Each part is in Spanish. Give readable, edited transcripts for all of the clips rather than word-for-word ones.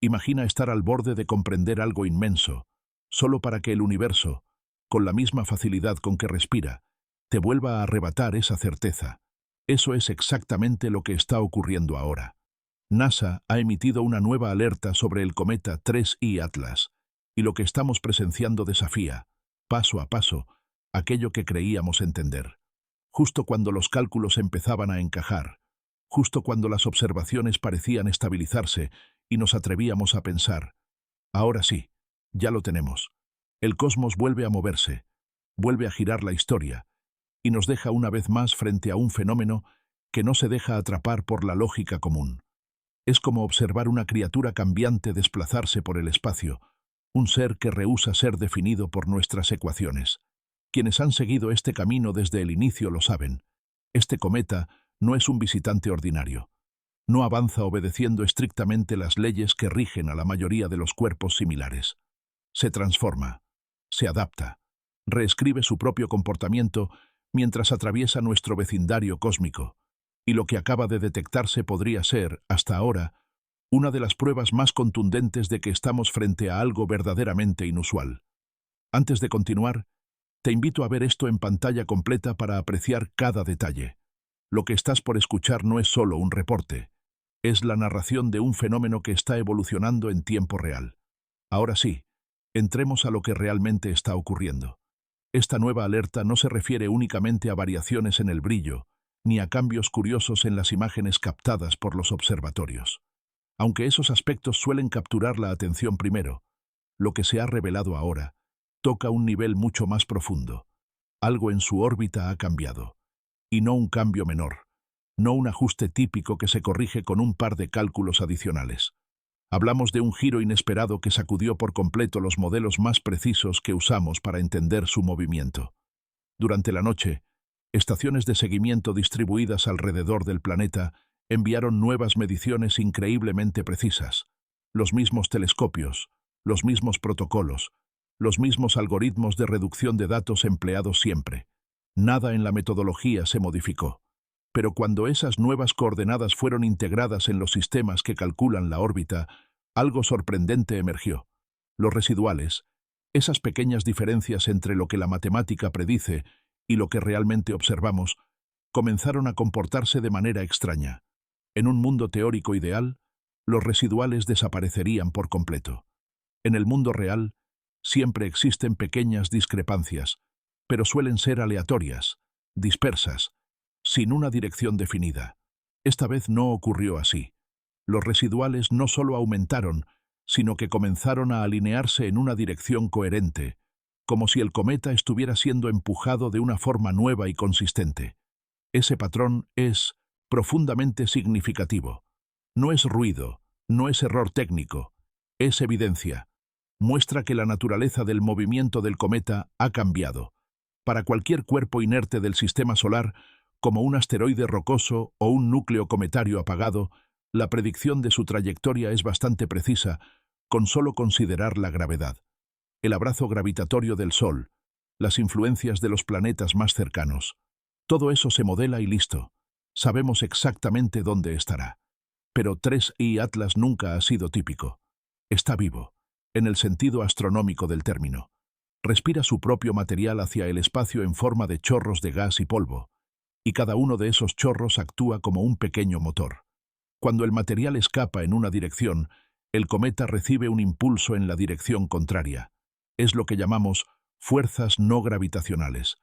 Imagina estar al borde de comprender algo inmenso, solo para que el universo, con la misma facilidad con que respira, te vuelva a arrebatar esa certeza. Eso es exactamente lo que está ocurriendo ahora. NASA ha emitido una nueva alerta sobre el cometa 3I Atlas, y lo que estamos presenciando desafía, paso a paso, aquello que creíamos entender. Justo cuando los cálculos empezaban a encajar, justo cuando las observaciones parecían estabilizarse y nos atrevíamos a pensar, ahora sí, ya lo tenemos. El cosmos vuelve a moverse, vuelve a girar la historia, y nos deja una vez más frente a un fenómeno que no se deja atrapar por la lógica común. Es como observar una criatura cambiante desplazarse por el espacio, un ser que rehúsa ser definido por nuestras ecuaciones. Quienes han seguido este camino desde el inicio lo saben. Este cometa no es un visitante ordinario. No avanza obedeciendo estrictamente las leyes que rigen a la mayoría de los cuerpos similares. Se transforma, se adapta, reescribe su propio comportamiento mientras atraviesa nuestro vecindario cósmico, y lo que acaba de detectarse podría ser, hasta ahora, una de las pruebas más contundentes de que estamos frente a algo verdaderamente inusual. Antes de continuar, te invito a ver esto en pantalla completa para apreciar cada detalle. Lo que estás por escuchar no es solo un reporte, es la narración de un fenómeno que está evolucionando en tiempo real. Ahora sí, entremos a lo que realmente está ocurriendo. Esta nueva alerta no se refiere únicamente a variaciones en el brillo, ni a cambios curiosos en las imágenes captadas por los observatorios. Aunque esos aspectos suelen capturar la atención primero, lo que se ha revelado ahora toca un nivel mucho más profundo. Algo en su órbita ha cambiado. Y no un cambio menor, no un ajuste típico que se corrige con un par de cálculos adicionales. Hablamos de un giro inesperado que sacudió por completo los modelos más precisos que usamos para entender su movimiento. Durante la noche, estaciones de seguimiento distribuidas alrededor del planeta enviaron nuevas mediciones increíblemente precisas. Los mismos telescopios, los mismos protocolos, los mismos algoritmos de reducción de datos empleados siempre. Nada en la metodología se modificó. Pero cuando esas nuevas coordenadas fueron integradas en los sistemas que calculan la órbita, algo sorprendente emergió. Los residuales, esas pequeñas diferencias entre lo que la matemática predice y lo que realmente observamos, comenzaron a comportarse de manera extraña. En un mundo teórico ideal, los residuales desaparecerían por completo. En el mundo real, siempre existen pequeñas discrepancias, pero suelen ser aleatorias, dispersas, sin una dirección definida. Esta vez no ocurrió así. Los residuales no solo aumentaron, sino que comenzaron a alinearse en una dirección coherente, como si el cometa estuviera siendo empujado de una forma nueva y consistente. Ese patrón es profundamente significativo. No es ruido, no es error técnico, es evidencia. Muestra que la naturaleza del movimiento del cometa ha cambiado. Para cualquier cuerpo inerte del sistema solar, como un asteroide rocoso o un núcleo cometario apagado, la predicción de su trayectoria es bastante precisa, con solo considerar la gravedad, el abrazo gravitatorio del Sol, las influencias de los planetas más cercanos. Todo eso se modela y listo. Sabemos exactamente dónde estará. Pero 3I Atlas nunca ha sido típico. Está vivo, en el sentido astronómico del término. Respira su propio material hacia el espacio en forma de chorros de gas y polvo, y cada uno de esos chorros actúa como un pequeño motor. Cuando el material escapa en una dirección, el cometa recibe un impulso en la dirección contraria. Es lo que llamamos fuerzas no gravitacionales.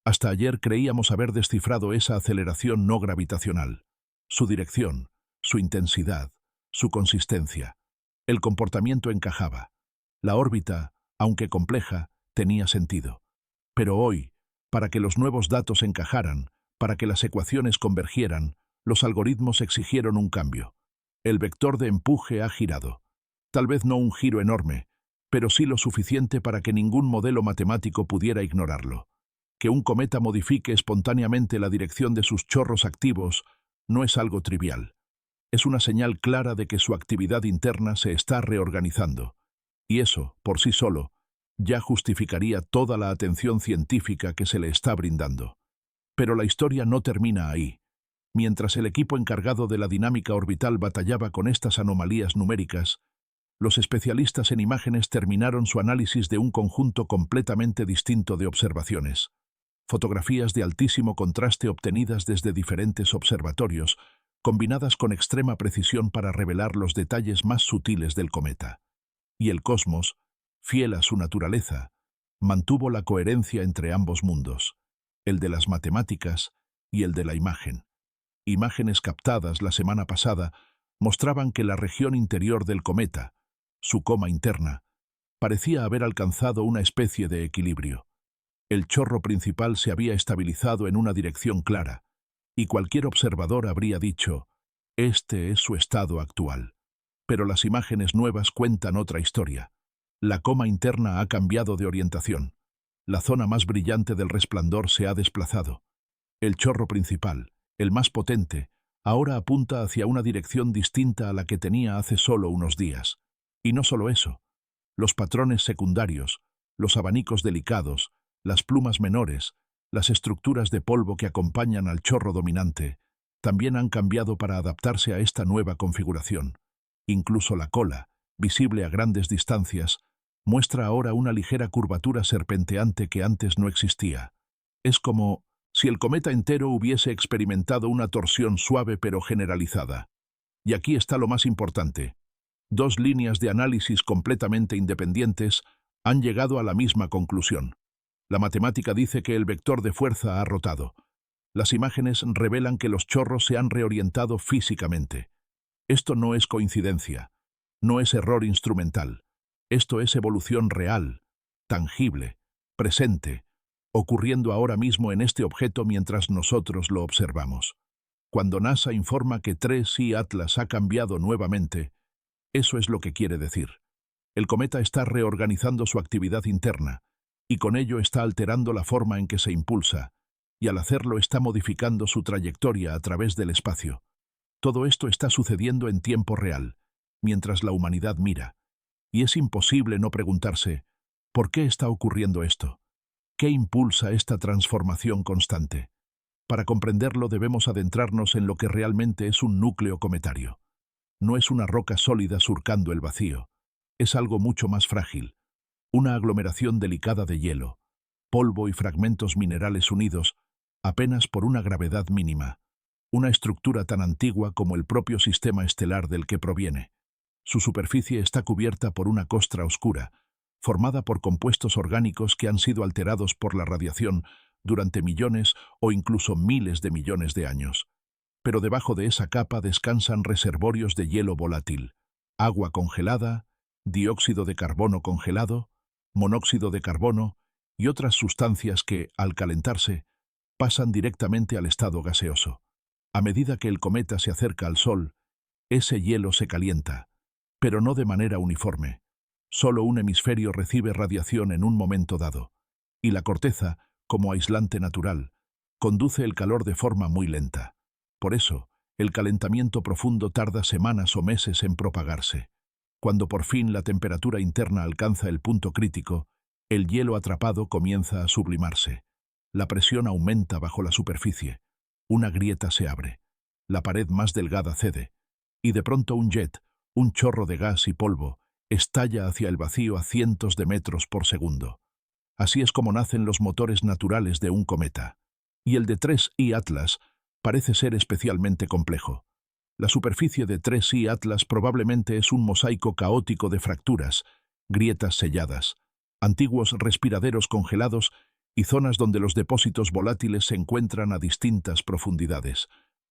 Hasta ayer creíamos haber descifrado esa aceleración no gravitacional, su dirección, su intensidad, su consistencia. El comportamiento encajaba. La órbita, aunque compleja, tenía sentido. Pero hoy, para que los nuevos datos encajaran, para que las ecuaciones convergieran, los algoritmos exigieron un cambio. El vector de empuje ha girado. Tal vez no un giro enorme, pero sí lo suficiente para que ningún modelo matemático pudiera ignorarlo. Que un cometa modifique espontáneamente la dirección de sus chorros activos no es algo trivial. Es una señal clara de que su actividad interna se está reorganizando. Y eso, por sí solo, ya justificaría toda la atención científica que se le está brindando. Pero la historia no termina ahí. Mientras el equipo encargado de la dinámica orbital batallaba con estas anomalías numéricas, Los especialistas en imágenes terminaron su análisis de un conjunto completamente distinto de observaciones. Fotografías de altísimo contraste obtenidas desde diferentes observatorios, combinadas con extrema precisión para revelar los detalles más sutiles del cometa. Y el cosmos, fiel a su naturaleza, mantuvo la coherencia entre ambos mundos, el de las matemáticas y el de la imagen. Imágenes captadas la semana pasada mostraban que la región interior del cometa, su coma interna, parecía haber alcanzado una especie de equilibrio. El chorro principal se había estabilizado en una dirección clara, y cualquier observador habría dicho, este es su estado actual. Pero las imágenes nuevas cuentan otra historia. La coma interna ha cambiado de orientación. La zona más brillante del resplandor se ha desplazado. El chorro principal, el más potente, ahora apunta hacia una dirección distinta a la que tenía hace solo unos días. Y no solo eso. Los patrones secundarios, los abanicos delicados, las plumas menores, las estructuras de polvo que acompañan al chorro dominante, también han cambiado para adaptarse a esta nueva configuración. Incluso la cola, visible a grandes distancias, muestra ahora una ligera curvatura serpenteante que antes no existía. Es como si el cometa entero hubiese experimentado una torsión suave pero generalizada. Y aquí está lo más importante. Dos líneas de análisis completamente independientes han llegado a la misma conclusión. La matemática dice que el vector de fuerza ha rotado. Las imágenes revelan que los chorros se han reorientado físicamente. Esto no es coincidencia, no es error instrumental. Esto es evolución real, tangible, presente, ocurriendo ahora mismo en este objeto mientras nosotros lo observamos. Cuando NASA informa que 3I Atlas ha cambiado nuevamente, eso es lo que quiere decir. El cometa está reorganizando su actividad interna, y con ello está alterando la forma en que se impulsa, y al hacerlo está modificando su trayectoria a través del espacio. Todo esto está sucediendo en tiempo real, mientras la humanidad mira, y es imposible no preguntarse, ¿por qué está ocurriendo esto? ¿Qué impulsa esta transformación constante? Para comprenderlo debemos adentrarnos en lo que realmente es un núcleo cometario. No es una roca sólida surcando el vacío, es algo mucho más frágil, una aglomeración delicada de hielo, polvo y fragmentos minerales unidos apenas por una gravedad mínima, una estructura tan antigua como el propio sistema estelar del que proviene. Su superficie está cubierta por una costra oscura, formada por compuestos orgánicos que han sido alterados por la radiación durante millones o incluso miles de millones de años. Pero debajo de esa capa descansan reservorios de hielo volátil, agua congelada, dióxido de carbono congelado, monóxido de carbono y otras sustancias que, al calentarse, pasan directamente al estado gaseoso. A medida que el cometa se acerca al Sol, ese hielo se calienta, pero no de manera uniforme. Solo un hemisferio recibe radiación en un momento dado, y la corteza, como aislante natural, conduce el calor de forma muy lenta. Por eso, el calentamiento profundo tarda semanas o meses en propagarse. Cuando por fin la temperatura interna alcanza el punto crítico, el hielo atrapado comienza a sublimarse. La presión aumenta bajo la superficie. Una grieta se abre. La pared más delgada cede. Y de pronto un jet, un chorro de gas y polvo, estalla hacia el vacío a cientos de metros por segundo. Así es como nacen los motores naturales de un cometa. Y el de 3I Atlas parece ser especialmente complejo. La superficie de 3I Atlas probablemente es un mosaico caótico de fracturas, grietas selladas, antiguos respiraderos congelados y zonas donde los depósitos volátiles se encuentran a distintas profundidades.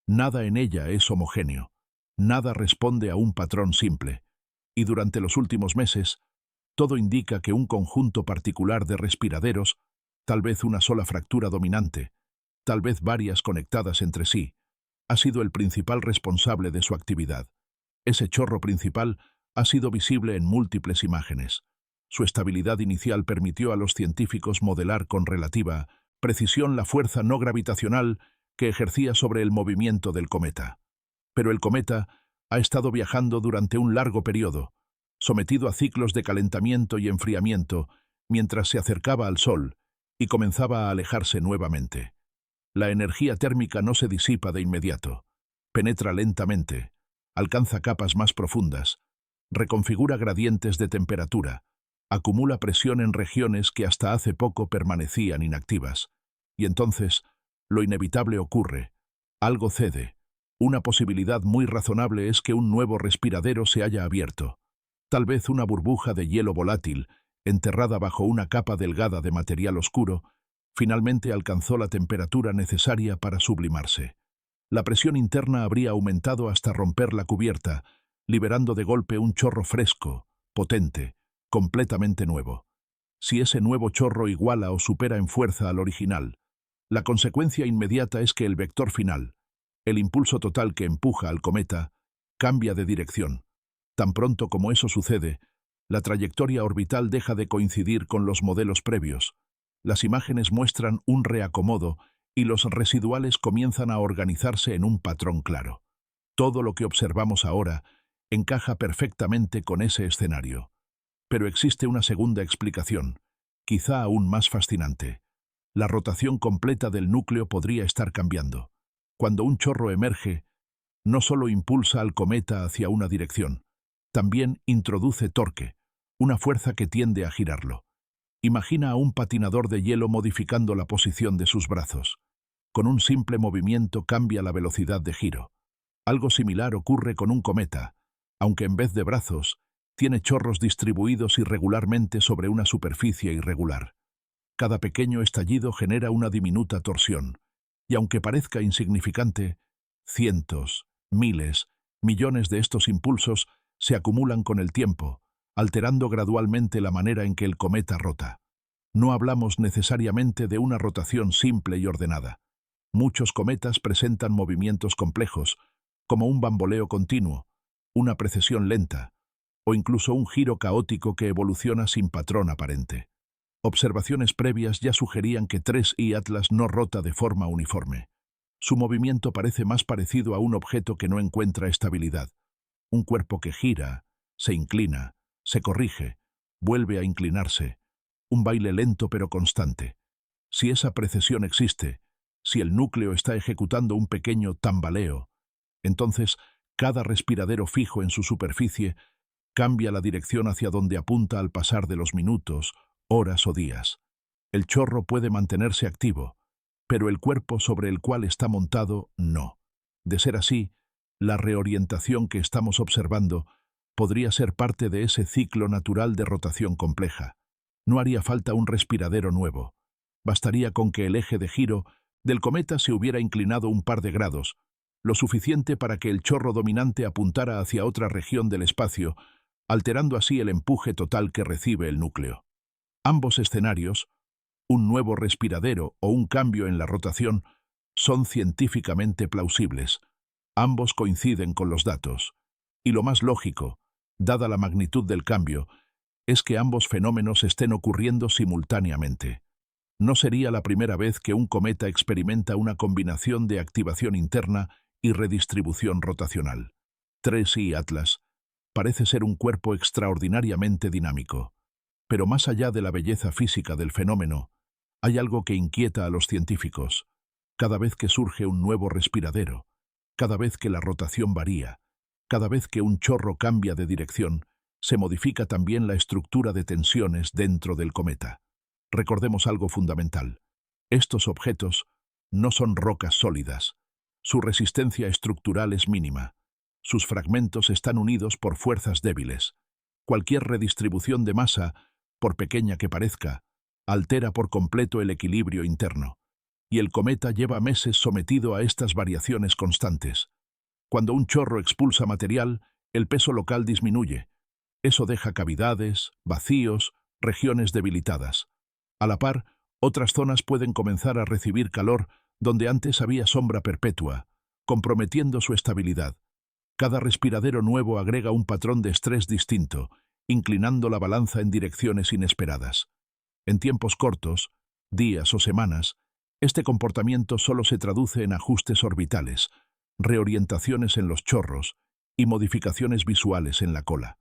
Nada en ella es homogéneo, nada responde a un patrón simple, y durante los últimos meses, todo indica que un conjunto particular de respiraderos, tal vez una sola fractura dominante, tal vez varias conectadas entre sí, ha sido el principal responsable de su actividad. Ese chorro principal ha sido visible en múltiples imágenes. Su estabilidad inicial permitió a los científicos modelar con relativa precisión la fuerza no gravitacional que ejercía sobre el movimiento del cometa. Pero el cometa ha estado viajando durante un largo periodo, sometido a ciclos de calentamiento y enfriamiento, mientras se acercaba al Sol y comenzaba a alejarse nuevamente. La energía térmica no se disipa de inmediato, penetra lentamente, alcanza capas más profundas, reconfigura gradientes de temperatura, acumula presión en regiones que hasta hace poco permanecían inactivas. Y entonces, lo inevitable ocurre. Algo cede. Una posibilidad muy razonable es que un nuevo respiradero se haya abierto. Tal vez una burbuja de hielo volátil, enterrada bajo una capa delgada de material oscuro, finalmente alcanzó la temperatura necesaria para sublimarse. La presión interna habría aumentado hasta romper la cubierta, liberando de golpe un chorro fresco, potente, completamente nuevo. Si ese nuevo chorro iguala o supera en fuerza al original, la consecuencia inmediata es que el vector final, el impulso total que empuja al cometa, cambia de dirección. Tan pronto como eso sucede, la trayectoria orbital deja de coincidir con los modelos previos. Las imágenes muestran un reacomodo y los residuales comienzan a organizarse en un patrón claro. Todo lo que observamos ahora encaja perfectamente con ese escenario. Pero existe una segunda explicación, quizá aún más fascinante. La rotación completa del núcleo podría estar cambiando. Cuando un chorro emerge, no solo impulsa al cometa hacia una dirección, también introduce torque, una fuerza que tiende a girarlo. Imagina a un patinador de hielo modificando la posición de sus brazos. Con un simple movimiento cambia la velocidad de giro. Algo similar ocurre con un cometa, aunque en vez de brazos, tiene chorros distribuidos irregularmente sobre una superficie irregular. Cada pequeño estallido genera una diminuta torsión, y aunque parezca insignificante, cientos, miles, millones de estos impulsos se acumulan con el tiempo, alterando gradualmente la manera en que el cometa rota. No hablamos necesariamente de una rotación simple y ordenada. Muchos cometas presentan movimientos complejos, como un bamboleo continuo, una precesión lenta, o incluso un giro caótico que evoluciona sin patrón aparente. Observaciones previas ya sugerían que 3I Atlas no rota de forma uniforme. Su movimiento parece más parecido a un objeto que no encuentra estabilidad. Un cuerpo que gira, se inclina, se corrige, vuelve a inclinarse. Un baile lento pero constante. Si esa precesión existe, si el núcleo está ejecutando un pequeño tambaleo, entonces cada respiradero fijo en su superficie cambia la dirección hacia donde apunta al pasar de los minutos, horas o días. El chorro puede mantenerse activo, pero el cuerpo sobre el cual está montado no. De ser así, la reorientación que estamos observando podría ser parte de ese ciclo natural de rotación compleja. No haría falta un respiradero nuevo. Bastaría con que el eje de giro del cometa se hubiera inclinado un par de grados, lo suficiente para que el chorro dominante apuntara hacia otra región del espacio, alterando así el empuje total que recibe el núcleo. Ambos escenarios, un nuevo respiradero o un cambio en la rotación, son científicamente plausibles. Ambos coinciden con los datos. Y lo más lógico, dada la magnitud del cambio, es que ambos fenómenos estén ocurriendo simultáneamente. No sería la primera vez que un cometa experimenta una combinación de activación interna y redistribución rotacional. 3I Atlas parece ser un cuerpo extraordinariamente dinámico. Pero más allá de la belleza física del fenómeno, hay algo que inquieta a los científicos. Cada vez que surge un nuevo respiradero, cada vez que la rotación varía, cada vez que un chorro cambia de dirección, se modifica también la estructura de tensiones dentro del cometa. Recordemos algo fundamental. Estos objetos no son rocas sólidas. Su resistencia estructural es mínima. Sus fragmentos están unidos por fuerzas débiles. Cualquier redistribución de masa, por pequeña que parezca, altera por completo el equilibrio interno. Y el cometa lleva meses sometido a estas variaciones constantes. Cuando un chorro expulsa material, el peso local disminuye. Eso deja cavidades, vacíos, regiones debilitadas. A la par, otras zonas pueden comenzar a recibir calor donde antes había sombra perpetua, comprometiendo su estabilidad. Cada respiradero nuevo agrega un patrón de estrés distinto, inclinando la balanza en direcciones inesperadas. En tiempos cortos, días o semanas, este comportamiento solo se traduce en ajustes orbitales, reorientaciones en los chorros y modificaciones visuales en la cola.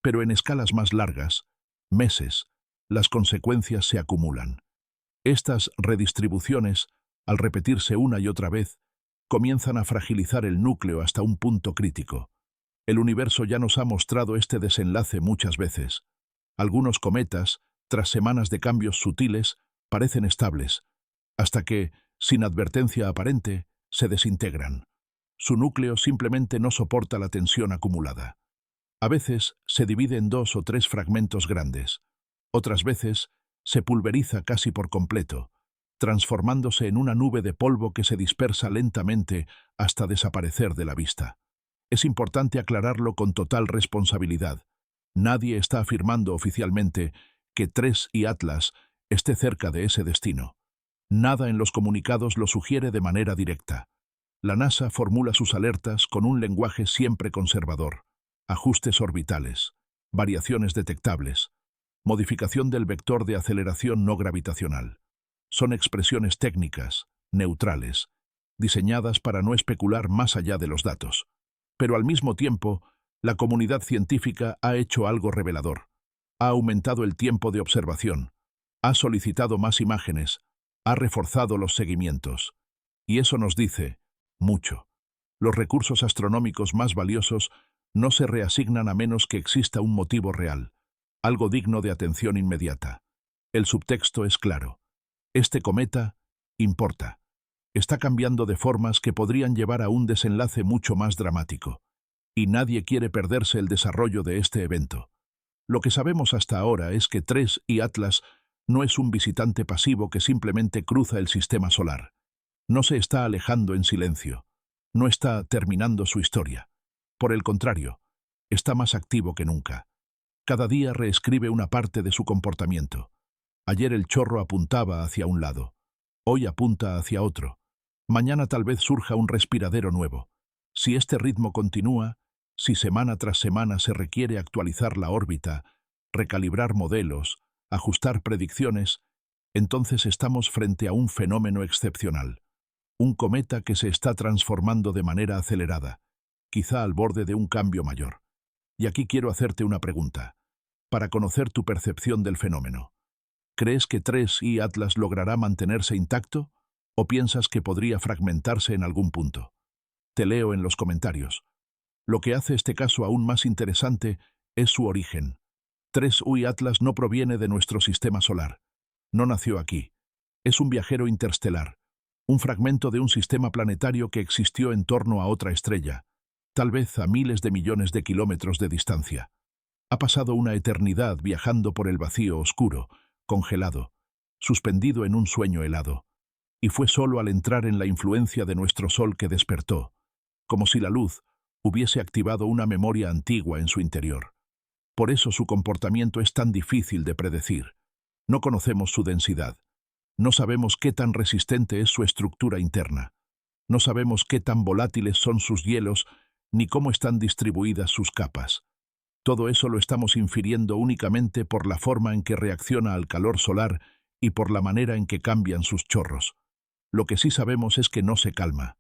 Pero en escalas más largas, meses, las consecuencias se acumulan. Estas redistribuciones, al repetirse una y otra vez, comienzan a fragilizar el núcleo hasta un punto crítico. El universo ya nos ha mostrado este desenlace muchas veces. Algunos cometas, tras semanas de cambios sutiles, parecen estables, hasta que, sin advertencia aparente, se desintegran. Su núcleo simplemente no soporta la tensión acumulada. A veces se divide en 2 o 3 fragmentos grandes. Otras veces se pulveriza casi por completo, transformándose en una nube de polvo que se dispersa lentamente hasta desaparecer de la vista. Es importante aclararlo con total responsabilidad. Nadie está afirmando oficialmente que 3 y Atlas esté cerca de ese destino. Nada en los comunicados lo sugiere de manera directa. La NASA formula sus alertas con un lenguaje siempre conservador. Ajustes orbitales, variaciones detectables, modificación del vector de aceleración no gravitacional. Son expresiones técnicas, neutrales, diseñadas para no especular más allá de los datos. Pero al mismo tiempo, la comunidad científica ha hecho algo revelador. Ha aumentado el tiempo de observación, ha solicitado más imágenes, ha reforzado los seguimientos. Y eso nos dice mucho. Los recursos astronómicos más valiosos no se reasignan a menos que exista un motivo real, algo digno de atención inmediata. El subtexto es claro. Este cometa importa. Está cambiando de formas que podrían llevar a un desenlace mucho más dramático. Y nadie quiere perderse el desarrollo de este evento. Lo que sabemos hasta ahora es que 3 y Atlas no es un visitante pasivo que simplemente cruza el sistema solar. No se está alejando en silencio. No está terminando su historia. Por el contrario, está más activo que nunca. Cada día reescribe una parte de su comportamiento. Ayer el chorro apuntaba hacia un lado. Hoy apunta hacia otro. Mañana tal vez surja un respiradero nuevo. Si este ritmo continúa, si semana tras semana se requiere actualizar la órbita, recalibrar modelos, ajustar predicciones, entonces estamos frente a un fenómeno excepcional. Un cometa que se está transformando de manera acelerada, quizá al borde de un cambio mayor. Y aquí quiero hacerte una pregunta, para conocer tu percepción del fenómeno. ¿Crees que 3 y Atlas logrará mantenerse intacto o piensas que podría fragmentarse en algún punto? Te leo en los comentarios. Lo que hace este caso aún más interesante es su origen. 3 y Atlas no proviene de nuestro sistema solar. No nació aquí. Es un viajero interestelar, un fragmento de un sistema planetario que existió en torno a otra estrella, tal vez a miles de millones de kilómetros de distancia. Ha pasado una eternidad viajando por el vacío oscuro, congelado, suspendido en un sueño helado. Y fue solo al entrar en la influencia de nuestro Sol que despertó, como si la luz hubiese activado una memoria antigua en su interior. Por eso su comportamiento es tan difícil de predecir. No conocemos su densidad. No sabemos qué tan resistente es su estructura interna. No sabemos qué tan volátiles son sus hielos, ni cómo están distribuidas sus capas. Todo eso lo estamos infiriendo únicamente por la forma en que reacciona al calor solar y por la manera en que cambian sus chorros. Lo que sí sabemos es que no se calma,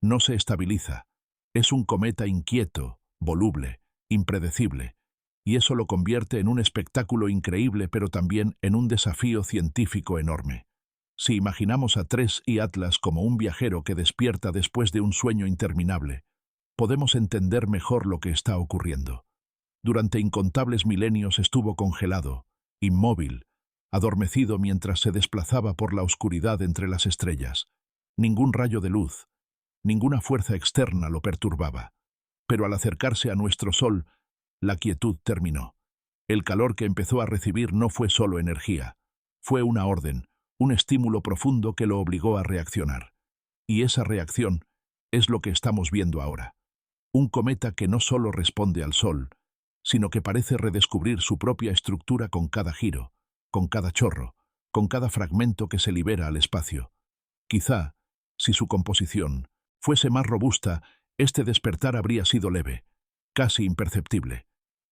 no se estabiliza. Es un cometa inquieto, voluble, impredecible, y eso lo convierte en un espectáculo increíble pero también en un desafío científico enorme. Si imaginamos a 3 y Atlas como un viajero que despierta después de un sueño interminable, podemos entender mejor lo que está ocurriendo. Durante incontables milenios estuvo congelado, inmóvil, adormecido mientras se desplazaba por la oscuridad entre las estrellas. Ningún rayo de luz, ninguna fuerza externa lo perturbaba. Pero al acercarse a nuestro Sol, la quietud terminó. El calor que empezó a recibir no fue solo energía, fue una orden, un estímulo profundo que lo obligó a reaccionar. Y esa reacción es lo que estamos viendo ahora. Un cometa que no solo responde al Sol, sino que parece redescubrir su propia estructura con cada giro, con cada chorro, con cada fragmento que se libera al espacio. Quizá, si su composición fuese más robusta, este despertar habría sido leve, casi imperceptible.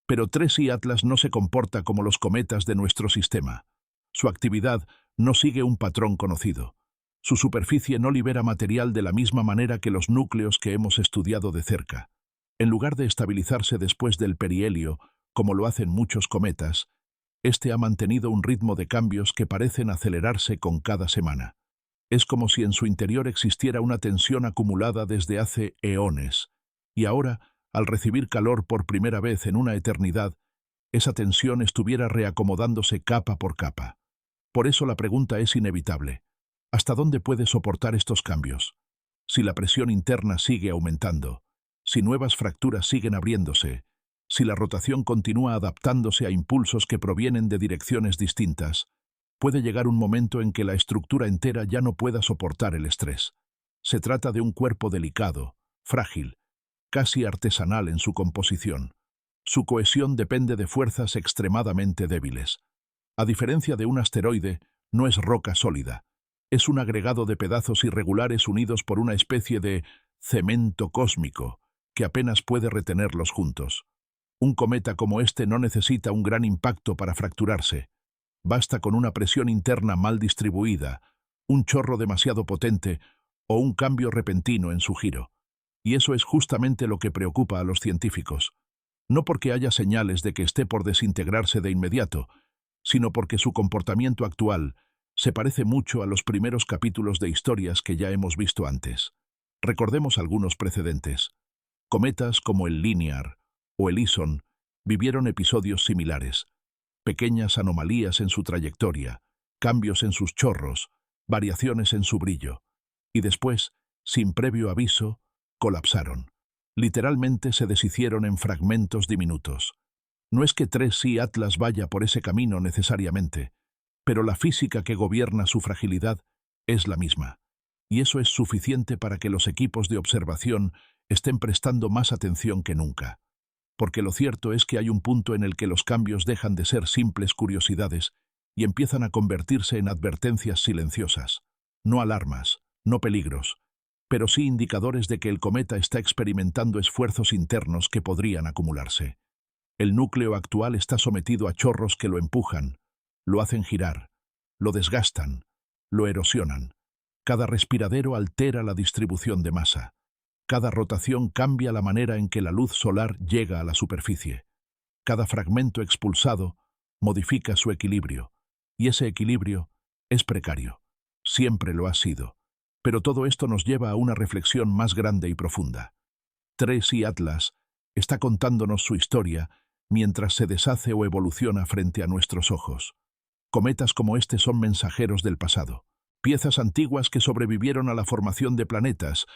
Pero 3 y Atlas no se comporta como los cometas de nuestro sistema. Su actividad no sigue un patrón conocido. Su superficie no libera material de la misma manera que los núcleos que hemos estudiado de cerca. En lugar de estabilizarse después del perihelio, como lo hacen muchos cometas, este ha mantenido un ritmo de cambios que parecen acelerarse con cada semana. Es como si en su interior existiera una tensión acumulada desde hace eones, y ahora al recibir calor por primera vez en una eternidad, esa tensión estuviera reacomodándose capa por capa. Por eso la pregunta es inevitable. ¿Hasta dónde puede soportar estos cambios? Si la presión interna sigue aumentando, si nuevas fracturas siguen abriéndose, si la rotación continúa adaptándose a impulsos que provienen de direcciones distintas, puede llegar un momento en que la estructura entera ya no pueda soportar el estrés. Se trata de un cuerpo delicado, frágil, casi artesanal en su composición. Su cohesión depende de fuerzas extremadamente débiles. A diferencia de un asteroide, no es roca sólida. Es un agregado de pedazos irregulares unidos por una especie de cemento cósmico que apenas puede retenerlos juntos. Un cometa como este no necesita un gran impacto para fracturarse. Basta con una presión interna mal distribuida, un chorro demasiado potente o un cambio repentino en su giro. Y eso es justamente lo que preocupa a los científicos. No porque haya señales de que esté por desintegrarse de inmediato, sino porque su comportamiento actual se parece mucho a los primeros capítulos de historias que ya hemos visto antes. Recordemos algunos precedentes. Cometas como el Linear o el Ison vivieron episodios similares. Pequeñas anomalías en su trayectoria, cambios en sus chorros, variaciones en su brillo. Y después, sin previo aviso, colapsaron. Literalmente se deshicieron en fragmentos diminutos. No es que 3i Atlas vaya por ese camino necesariamente, pero la física que gobierna su fragilidad es la misma. Y eso es suficiente para que los equipos de observación estén prestando más atención que nunca. Porque lo cierto es que hay un punto en el que los cambios dejan de ser simples curiosidades y empiezan a convertirse en advertencias silenciosas. No alarmas, no peligros, pero sí indicadores de que el cometa está experimentando esfuerzos internos que podrían acumularse. El núcleo actual está sometido a chorros que lo empujan, lo hacen girar, lo desgastan, lo erosionan. Cada respiradero altera la distribución de masa. Cada rotación cambia la manera en que la luz solar llega a la superficie. Cada fragmento expulsado modifica su equilibrio, y ese equilibrio es precario. Siempre lo ha sido. Pero todo esto nos lleva a una reflexión más grande y profunda. 3i Atlas está contándonos su historia mientras se deshace o evoluciona frente a nuestros ojos. Cometas como este son mensajeros del pasado, piezas antiguas que sobrevivieron a la formación de planetas,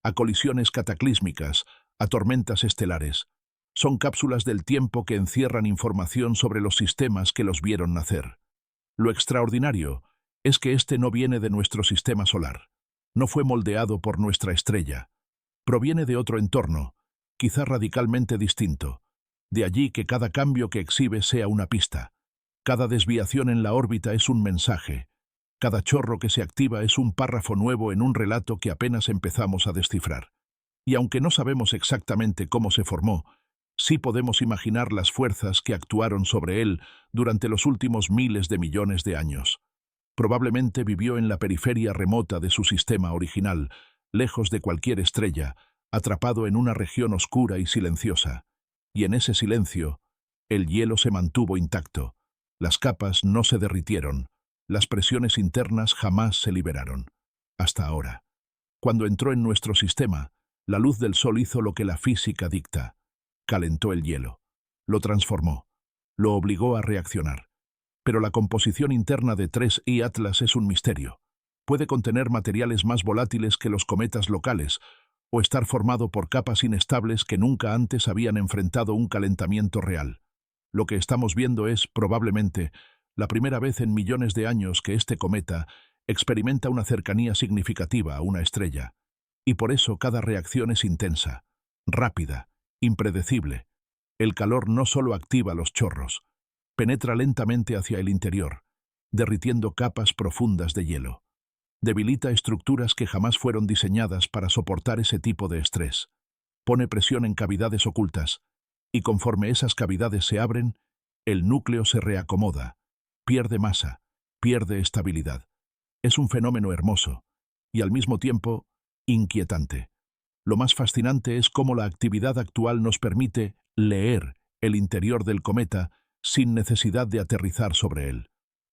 a colisiones cataclísmicas, a tormentas estelares. Son cápsulas del tiempo que encierran información sobre los sistemas que los vieron nacer. Lo extraordinario es que este no viene de nuestro sistema solar. No fue moldeado por nuestra estrella. Proviene de otro entorno, quizá radicalmente distinto. De allí que cada cambio que exhibe sea una pista. Cada desviación en la órbita es un mensaje. Cada chorro que se activa es un párrafo nuevo en un relato que apenas empezamos a descifrar. Y aunque no sabemos exactamente cómo se formó, sí podemos imaginar las fuerzas que actuaron sobre él durante los últimos miles de millones de años. Probablemente vivió en la periferia remota de su sistema original, lejos de cualquier estrella, atrapado en una región oscura y silenciosa. Y en ese silencio, el hielo se mantuvo intacto. Las capas no se derritieron. Las presiones internas jamás se liberaron. Hasta ahora. Cuando entró en nuestro sistema, la luz del sol hizo lo que la física dicta. Calentó el hielo. Lo transformó. Lo obligó a reaccionar. Pero la composición interna de 3i Atlas es un misterio. Puede contener materiales más volátiles que los cometas locales, o estar formado por capas inestables que nunca antes habían enfrentado un calentamiento real. Lo que estamos viendo es, probablemente, la primera vez en millones de años que este cometa experimenta una cercanía significativa a una estrella. Y por eso cada reacción es intensa, rápida, impredecible. El calor no solo activa los chorros, penetra lentamente hacia el interior, derritiendo capas profundas de hielo. Debilita estructuras que jamás fueron diseñadas para soportar ese tipo de estrés. Pone presión en cavidades ocultas, y conforme esas cavidades se abren, el núcleo se reacomoda, pierde masa, pierde estabilidad. Es un fenómeno hermoso, y al mismo tiempo, inquietante. Lo más fascinante es cómo la actividad actual nos permite leer el interior del cometa sin necesidad de aterrizar sobre él.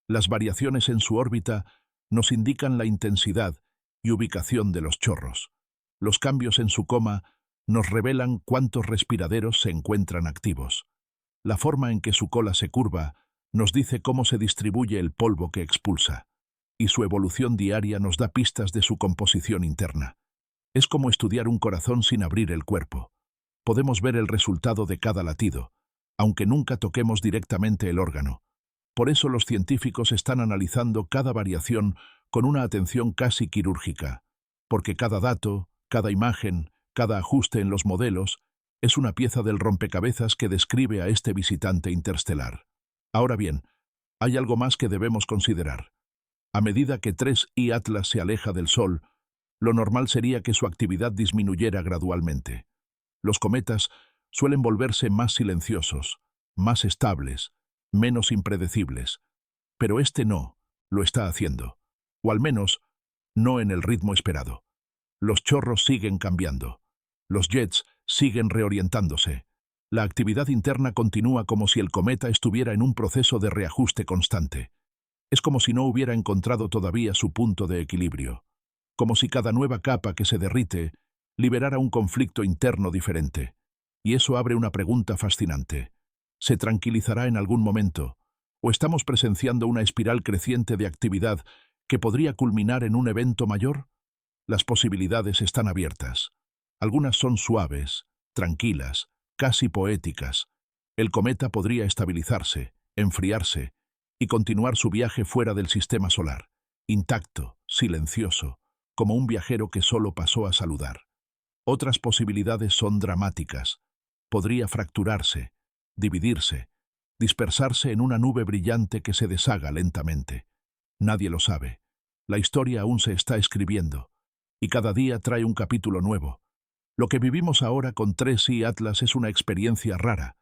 Las variaciones en su órbita nos indican la intensidad y ubicación de los chorros. Los cambios en su coma nos revelan cuántos respiraderos se encuentran activos. La forma en que su cola se curva nos dice cómo se distribuye el polvo que expulsa, y su evolución diaria nos da pistas de su composición interna. Es como estudiar un corazón sin abrir el cuerpo. Podemos ver el resultado de cada latido, aunque nunca toquemos directamente el órgano. Por eso los científicos están analizando cada variación con una atención casi quirúrgica, porque cada dato, cada imagen, cada ajuste en los modelos es una pieza del rompecabezas que describe a este visitante interestelar. Ahora bien, hay algo más que debemos considerar. A medida que 3I Atlas se aleja del Sol, lo normal sería que su actividad disminuyera gradualmente. Los cometas suelen volverse más silenciosos, más estables, menos impredecibles, pero este no lo está haciendo, o al menos no en el ritmo esperado. Los chorros siguen cambiando, los jets siguen reorientándose. La actividad interna continúa como si el cometa estuviera en un proceso de reajuste constante. Es como si no hubiera encontrado todavía su punto de equilibrio, como si cada nueva capa que se derrite liberara un conflicto interno diferente. Y eso abre una pregunta fascinante. ¿Se tranquilizará en algún momento? ¿O estamos presenciando una espiral creciente de actividad que podría culminar en un evento mayor? Las posibilidades están abiertas. Algunas son suaves, tranquilas, casi poéticas. El cometa podría estabilizarse, enfriarse y continuar su viaje fuera del sistema solar, intacto, silencioso, como un viajero que solo pasó a saludar. Otras posibilidades son dramáticas. Podría fracturarse, dividirse, dispersarse en una nube brillante que se deshaga lentamente. Nadie lo sabe. La historia aún se está escribiendo, y cada día trae un capítulo nuevo. Lo que vivimos ahora con 3I Atlas es una experiencia rara,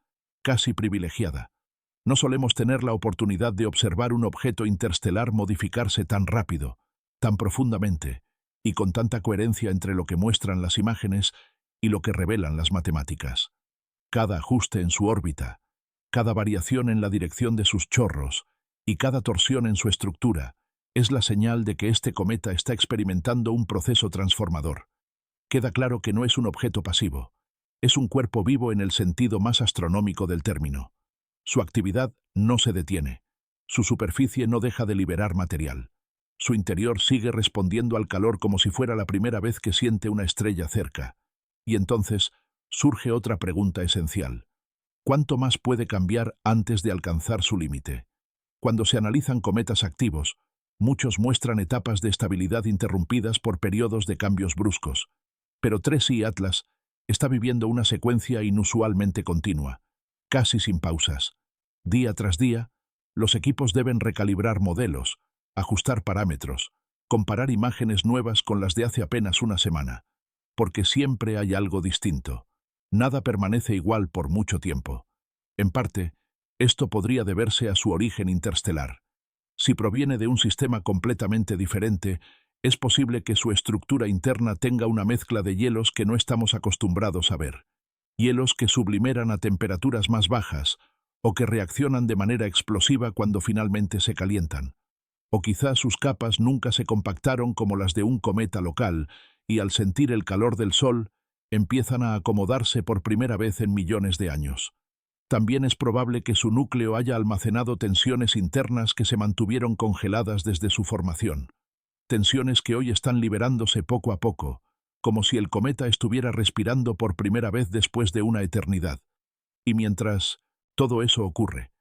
casi privilegiada. No solemos tener la oportunidad de observar un objeto interestelar modificarse tan rápido, tan profundamente, y con tanta coherencia entre lo que muestran las imágenes y lo que revelan las matemáticas. Cada ajuste en su órbita, cada variación en la dirección de sus chorros y cada torsión en su estructura es la señal de que este cometa está experimentando un proceso transformador. Queda claro que no es un objeto pasivo, es un cuerpo vivo en el sentido más astronómico del término. Su actividad no se detiene, su superficie no deja de liberar material. Su interior sigue respondiendo al calor como si fuera la primera vez que siente una estrella cerca. Y entonces surge otra pregunta esencial. ¿Cuánto más puede cambiar antes de alcanzar su límite? Cuando se analizan cometas activos, muchos muestran etapas de estabilidad interrumpidas por periodos de cambios bruscos. Pero 3I Atlas está viviendo una secuencia inusualmente continua, casi sin pausas. Día tras día, los equipos deben recalibrar modelos, ajustar parámetros, comparar imágenes nuevas con las de hace apenas una semana, porque siempre hay algo distinto. Nada permanece igual por mucho tiempo. En parte, esto podría deberse a su origen interestelar. Si proviene de un sistema completamente diferente, es posible que su estructura interna tenga una mezcla de hielos que no estamos acostumbrados a ver. Hielos que sublimeran a temperaturas más bajas o que reaccionan de manera explosiva cuando finalmente se calientan. O quizá sus capas nunca se compactaron como las de un cometa local y al sentir el calor del Sol, empiezan a acomodarse por primera vez en millones de años. También es probable que su núcleo haya almacenado tensiones internas que se mantuvieron congeladas desde su formación. Tensiones que hoy están liberándose poco a poco, como si el cometa estuviera respirando por primera vez después de una eternidad. Y mientras todo eso ocurre,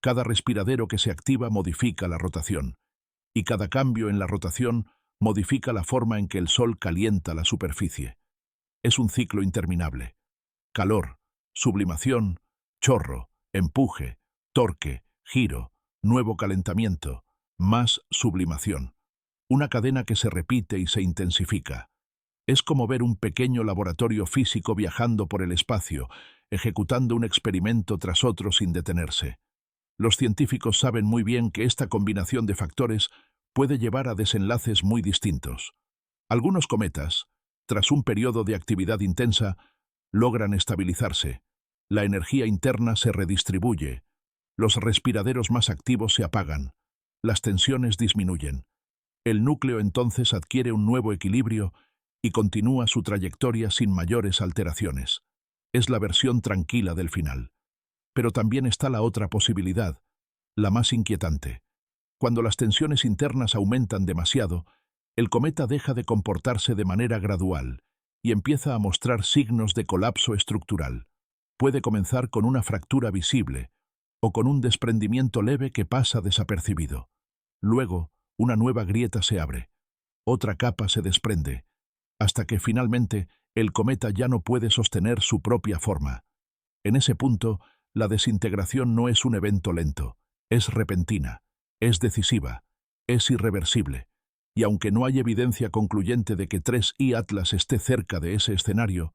cada respiradero que se activa modifica la rotación, y cada cambio en la rotación modifica la forma en que el Sol calienta la superficie. Es un ciclo interminable. Calor, sublimación, chorro, empuje, torque, giro, nuevo calentamiento, más sublimación. Una cadena que se repite y se intensifica. Es como ver un pequeño laboratorio físico viajando por el espacio, ejecutando un experimento tras otro sin detenerse. Los científicos saben muy bien que esta combinación de factores puede llevar a desenlaces muy distintos. Algunos cometas, tras un periodo de actividad intensa, logran estabilizarse. La energía interna se redistribuye. Los respiraderos más activos se apagan. Las tensiones disminuyen. El núcleo entonces adquiere un nuevo equilibrio y continúa su trayectoria sin mayores alteraciones. Es la versión tranquila del final. Pero también está la otra posibilidad, la más inquietante. Cuando las tensiones internas aumentan demasiado, el cometa deja de comportarse de manera gradual y empieza a mostrar signos de colapso estructural. Puede comenzar con una fractura visible o con un desprendimiento leve que pasa desapercibido. Luego, una nueva grieta se abre, otra capa se desprende, hasta que finalmente el cometa ya no puede sostener su propia forma. En ese punto, la desintegración no es un evento lento, es repentina, es decisiva, es irreversible. Y aunque no hay evidencia concluyente de que 3I Atlas esté cerca de ese escenario,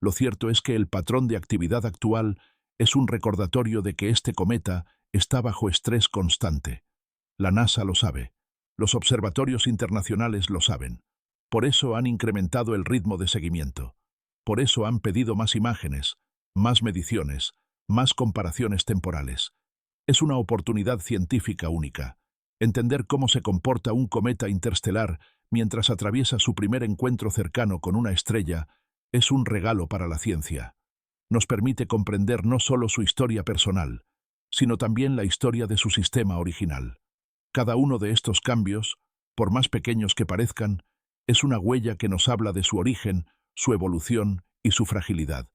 lo cierto es que el patrón de actividad actual es un recordatorio de que este cometa está bajo estrés constante. La NASA lo sabe, los observatorios internacionales lo saben. Por eso han incrementado el ritmo de seguimiento. Por eso han pedido más imágenes, más mediciones, más comparaciones temporales. Es una oportunidad científica única. Entender cómo se comporta un cometa interestelar mientras atraviesa su primer encuentro cercano con una estrella es un regalo para la ciencia. Nos permite comprender no solo su historia personal, sino también la historia de su sistema original. Cada uno de estos cambios, por más pequeños que parezcan, es una huella que nos habla de su origen, su evolución y su fragilidad.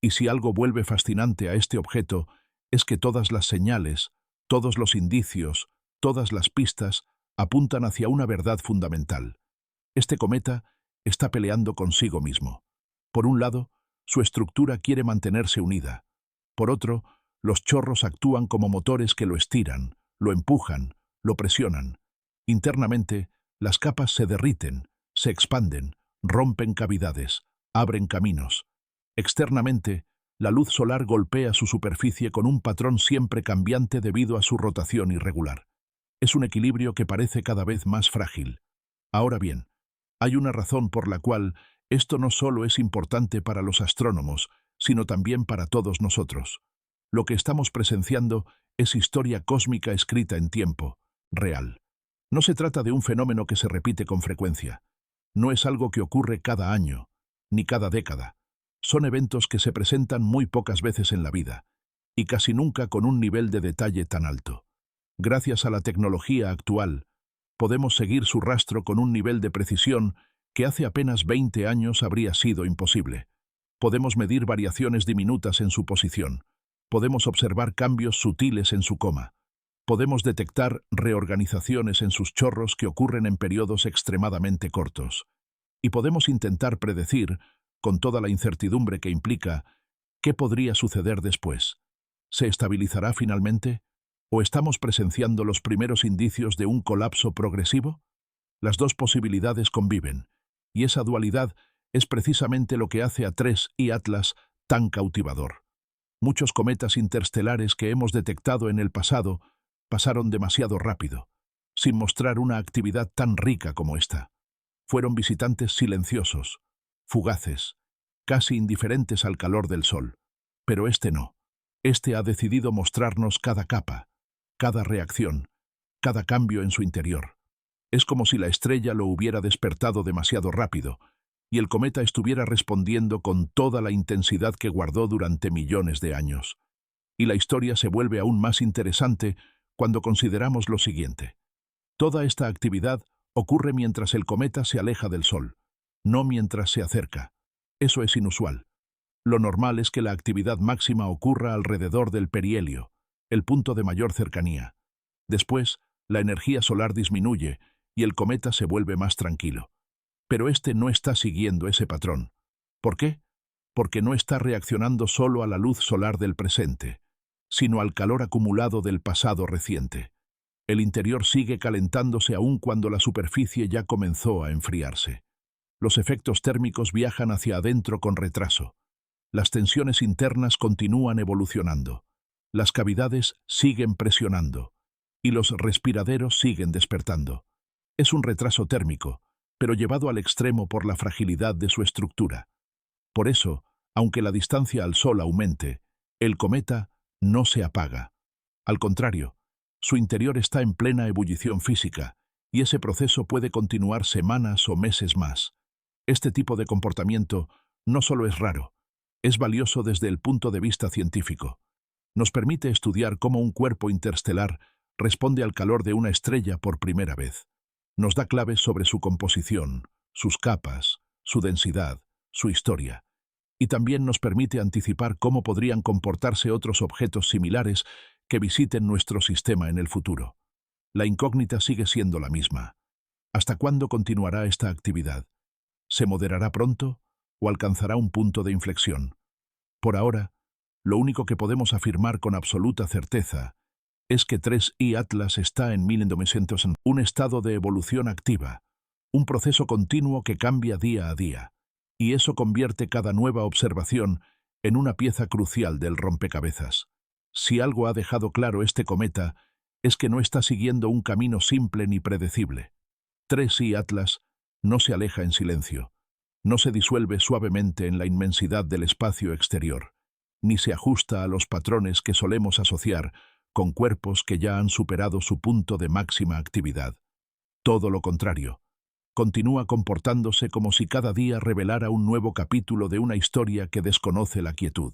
Y si algo vuelve fascinante a este objeto, es que todas las señales, todos los indicios, todas las pistas apuntan hacia una verdad fundamental. Este cometa está peleando consigo mismo. Por un lado, su estructura quiere mantenerse unida. Por otro, los chorros actúan como motores que lo estiran, lo empujan, lo presionan. Internamente, las capas se derriten, se expanden, rompen cavidades, abren caminos. Externamente, la luz solar golpea su superficie con un patrón siempre cambiante debido a su rotación irregular. Es un equilibrio que parece cada vez más frágil. Ahora bien, hay una razón por la cual esto no solo es importante para los astrónomos, sino también para todos nosotros. Lo que estamos presenciando es historia cósmica escrita en tiempo, real. No se trata de un fenómeno que se repite con frecuencia. No es algo que ocurre cada año, ni cada década. Son eventos que se presentan muy pocas veces en la vida, y casi nunca con un nivel de detalle tan alto. Gracias a la tecnología actual, podemos seguir su rastro con un nivel de precisión que hace apenas 20 años habría sido imposible. Podemos medir variaciones diminutas en su posición. Podemos observar cambios sutiles en su coma. Podemos detectar reorganizaciones en sus chorros que ocurren en periodos extremadamente cortos. Y podemos intentar predecir, con toda la incertidumbre que implica, qué podría suceder después. ¿Se estabilizará finalmente? ¿O estamos presenciando los primeros indicios de un colapso progresivo? Las dos posibilidades conviven, y esa dualidad es precisamente lo que hace a 3I Atlas tan cautivador. Muchos cometas interstelares que hemos detectado en el pasado pasaron demasiado rápido, sin mostrar una actividad tan rica como esta. Fueron visitantes silenciosos, fugaces, casi indiferentes al calor del sol. Pero este no. Este ha decidido mostrarnos cada capa, cada reacción, cada cambio en su interior. Es como si la estrella lo hubiera despertado demasiado rápido y el cometa estuviera respondiendo con toda la intensidad que guardó durante millones de años. Y la historia se vuelve aún más interesante cuando consideramos lo siguiente. Toda esta actividad ocurre mientras el cometa se aleja del Sol, no mientras se acerca. Eso es inusual. Lo normal es que la actividad máxima ocurra alrededor del perihelio, el punto de mayor cercanía. Después, la energía solar disminuye y el cometa se vuelve más tranquilo. Pero este no está siguiendo ese patrón. ¿Por qué? Porque no está reaccionando solo a la luz solar del presente, sino al calor acumulado del pasado reciente. El interior sigue calentándose aún cuando la superficie ya comenzó a enfriarse. Los efectos térmicos viajan hacia adentro con retraso. Las tensiones internas continúan evolucionando. Las cavidades siguen presionando. Y los respiraderos siguen despertando. Es un retraso térmico, pero llevado al extremo por la fragilidad de su estructura. Por eso, aunque la distancia al Sol aumente, el cometa no se apaga. Al contrario, su interior está en plena ebullición física, y ese proceso puede continuar semanas o meses más. Este tipo de comportamiento no solo es raro, es valioso desde el punto de vista científico. Nos permite estudiar cómo un cuerpo interestelar responde al calor de una estrella por primera vez. Nos da claves sobre su composición, sus capas, su densidad, su historia. Y también nos permite anticipar cómo podrían comportarse otros objetos similares que visiten nuestro sistema en el futuro. La incógnita sigue siendo la misma. ¿Hasta cuándo continuará esta actividad? ¿Se moderará pronto o alcanzará un punto de inflexión? Por ahora, lo único que podemos afirmar con absoluta certeza es que 3I Atlas está en 1900 en un estado de evolución activa, un proceso continuo que cambia día a día, y eso convierte cada nueva observación en una pieza crucial del rompecabezas. Si algo ha dejado claro este cometa, es que no está siguiendo un camino simple ni predecible. 3I Atlas no se aleja en silencio, no se disuelve suavemente en la inmensidad del espacio exterior, ni se ajusta a los patrones que solemos asociar con cuerpos que ya han superado su punto de máxima actividad. Todo lo contrario, continúa comportándose como si cada día revelara un nuevo capítulo de una historia que desconoce la quietud.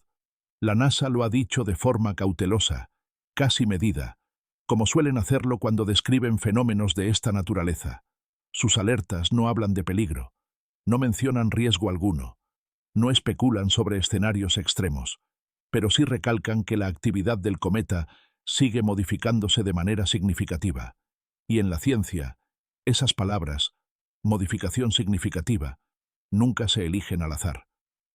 La NASA lo ha dicho de forma cautelosa, casi medida, como suelen hacerlo cuando describen fenómenos de esta naturaleza. Sus alertas no hablan de peligro, no mencionan riesgo alguno, no especulan sobre escenarios extremos, pero sí recalcan que la actividad del cometa sigue modificándose de manera significativa. Y en la ciencia, esas palabras, modificación significativa, nunca se eligen al azar.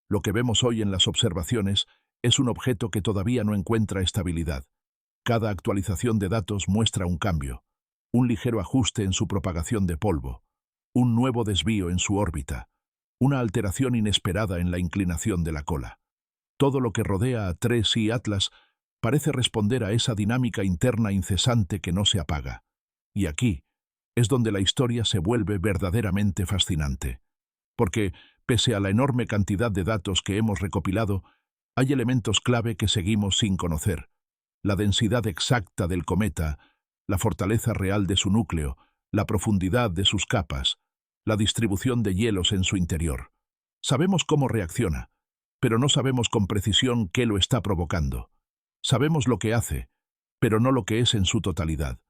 Lo que vemos hoy en las observaciones es un objeto que todavía no encuentra estabilidad. Cada actualización de datos muestra un cambio, un ligero ajuste en su propagación de polvo, un nuevo desvío en su órbita, una alteración inesperada en la inclinación de la cola. Todo lo que rodea a 3I Atlas parece responder a esa dinámica interna incesante que no se apaga. Y aquí es donde la historia se vuelve verdaderamente fascinante. Porque, pese a la enorme cantidad de datos que hemos recopilado, hay elementos clave que seguimos sin conocer. La densidad exacta del cometa, la fortaleza real de su núcleo, la profundidad de sus capas, la distribución de hielos en su interior. Sabemos cómo reacciona, pero no sabemos con precisión qué lo está provocando. Sabemos lo que hace, pero no lo que es en su totalidad.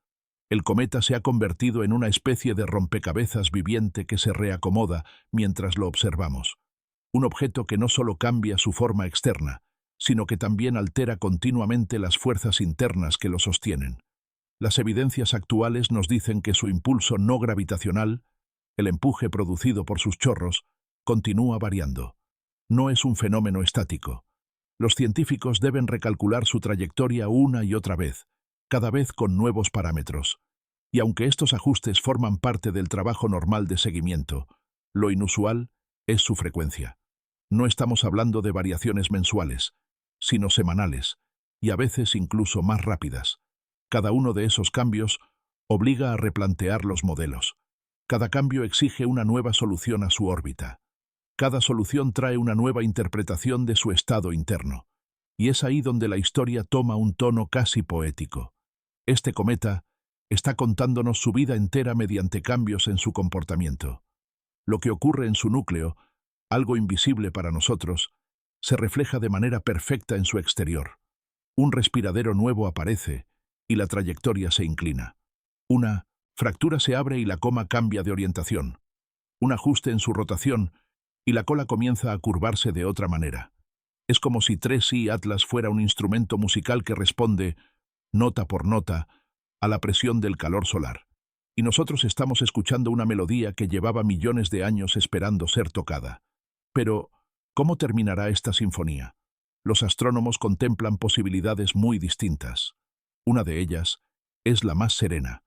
El cometa se ha convertido en una especie de rompecabezas viviente que se reacomoda mientras lo observamos. Un objeto que no solo cambia su forma externa, sino que también altera continuamente las fuerzas internas que lo sostienen. Las evidencias actuales nos dicen que su impulso no gravitacional, el empuje producido por sus chorros, continúa variando. No es un fenómeno estático. Los científicos deben recalcular su trayectoria una y otra vez, cada vez con nuevos parámetros. Y aunque estos ajustes forman parte del trabajo normal de seguimiento, lo inusual es su frecuencia. No estamos hablando de variaciones mensuales, sino semanales, y a veces incluso más rápidas. Cada uno de esos cambios obliga a replantear los modelos. Cada cambio exige una nueva solución a su órbita. Cada solución trae una nueva interpretación de su estado interno. Y es ahí donde la historia toma un tono casi poético. Este cometa está contándonos su vida entera mediante cambios en su comportamiento. Lo que ocurre en su núcleo, algo invisible para nosotros, se refleja de manera perfecta en su exterior. Un respiradero nuevo aparece y la trayectoria se inclina. Una fractura se abre y la coma cambia de orientación. Un ajuste en su rotación y la cola comienza a curvarse de otra manera. Es como si 3I Atlas fuera un instrumento musical que responde, nota por nota, a la presión del calor solar. Y nosotros estamos escuchando una melodía que llevaba millones de años esperando ser tocada. Pero, ¿cómo terminará esta sinfonía? Los astrónomos contemplan posibilidades muy distintas. Una de ellas es la más serena.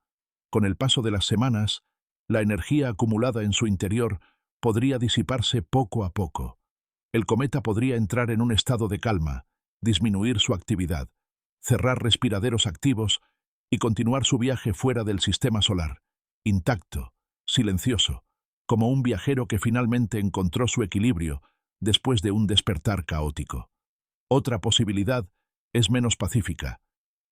Con el paso de las semanas, la energía acumulada en su interior podría disiparse poco a poco. El cometa podría entrar en un estado de calma, disminuir su actividad, cerrar respiraderos activos y continuar su viaje fuera del sistema solar, intacto, silencioso, como un viajero que finalmente encontró su equilibrio después de un despertar caótico. Otra posibilidad es menos pacífica,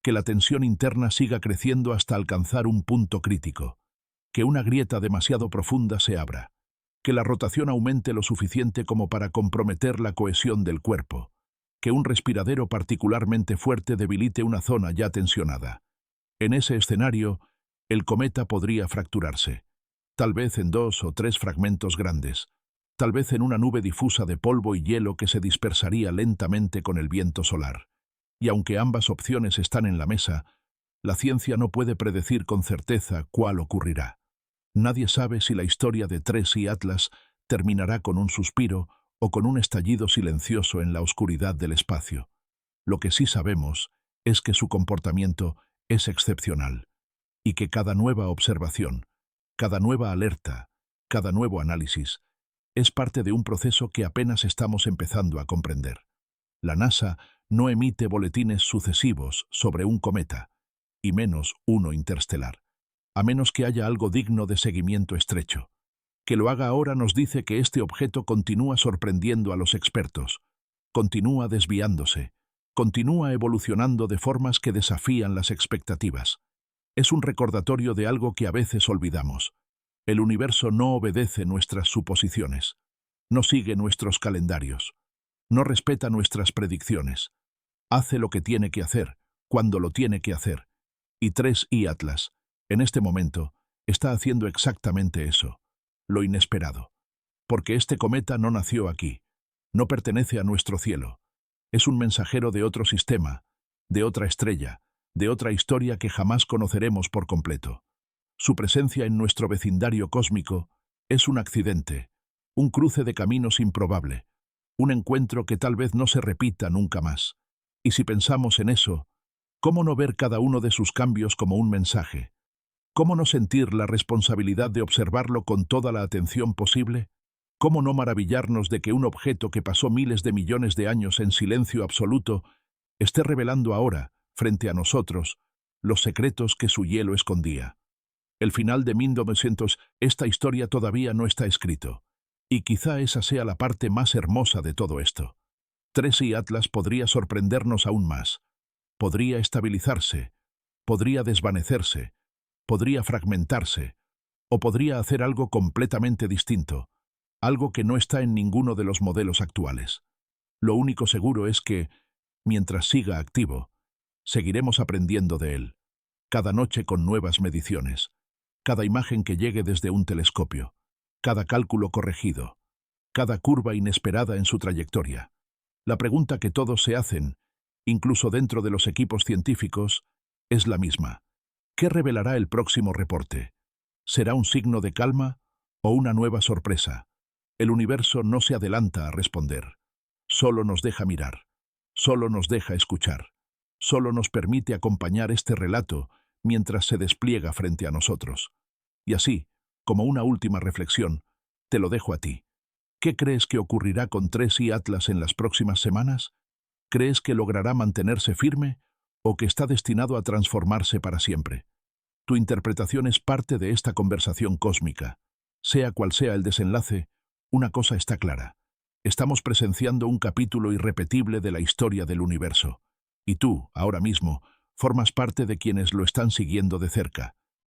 que la tensión interna siga creciendo hasta alcanzar un punto crítico, que una grieta demasiado profunda se abra. que la rotación aumente lo suficiente como para comprometer la cohesión del cuerpo, que un respiradero particularmente fuerte debilite una zona ya tensionada. En ese escenario, el cometa podría fracturarse, tal vez en 2 o 3 fragmentos grandes, tal vez en una nube difusa de polvo y hielo que se dispersaría lentamente con el viento solar. Y aunque ambas opciones están en la mesa, la ciencia no puede predecir con certeza cuál ocurrirá. Nadie sabe si la historia de Tres y Atlas terminará con un suspiro o con un estallido silencioso en la oscuridad del espacio. Lo que sí sabemos es que su comportamiento es excepcional y que cada nueva observación, cada nueva alerta, cada nuevo análisis, es parte de un proceso que apenas estamos empezando a comprender. La NASA no emite boletines sucesivos sobre un cometa, y menos uno interestelar, a menos que haya algo digno de seguimiento estrecho. Que lo haga ahora nos dice que este objeto continúa sorprendiendo a los expertos, continúa desviándose, continúa evolucionando de formas que desafían las expectativas. Es un recordatorio de algo que a veces olvidamos. El universo no obedece nuestras suposiciones, no sigue nuestros calendarios, no respeta nuestras predicciones. Hace lo que tiene que hacer, cuando lo tiene que hacer. Y Tres y Atlas, en este momento, está haciendo exactamente eso, lo inesperado. Porque este cometa no nació aquí, no pertenece a nuestro cielo. Es un mensajero de otro sistema, de otra estrella, de otra historia que jamás conoceremos por completo. Su presencia en nuestro vecindario cósmico es un accidente, un cruce de caminos improbable, un encuentro que tal vez no se repita nunca más. Y si pensamos en eso, ¿cómo no ver cada uno de sus cambios como un mensaje? ¿Cómo no sentir la responsabilidad de observarlo con toda la atención posible? ¿Cómo no maravillarnos de que un objeto que pasó miles de millones de años en silencio absoluto esté revelando ahora, frente a nosotros, los secretos que su hielo escondía? El final de 1900, esta historia todavía no está escrito. Y quizá esa sea la parte más hermosa de todo esto. Tres y Atlas podría sorprendernos aún más. Podría estabilizarse, podría desvanecerse, podría fragmentarse, o podría hacer algo completamente distinto, algo que no está en ninguno de los modelos actuales. Lo único seguro es que, mientras siga activo, seguiremos aprendiendo de él, cada noche con nuevas mediciones, cada imagen que llegue desde un telescopio, cada cálculo corregido, cada curva inesperada en su trayectoria. La pregunta que todos se hacen, incluso dentro de los equipos científicos, es la misma. ¿Qué revelará el próximo reporte? ¿Será un signo de calma o una nueva sorpresa? El universo no se adelanta a responder. Solo nos deja mirar. Solo nos deja escuchar. Solo nos permite acompañar este relato mientras se despliega frente a nosotros. Y así, como una última reflexión, te lo dejo a ti. ¿Qué crees que ocurrirá con Tres y Atlas en las próximas semanas? ¿Crees que logrará mantenerse firme o que está destinado a transformarse para siempre? Tu interpretación es parte de esta conversación cósmica. Sea cual sea el desenlace, una cosa está clara. Estamos presenciando un capítulo irrepetible de la historia del universo. Y tú, ahora mismo, formas parte de quienes lo están siguiendo de cerca.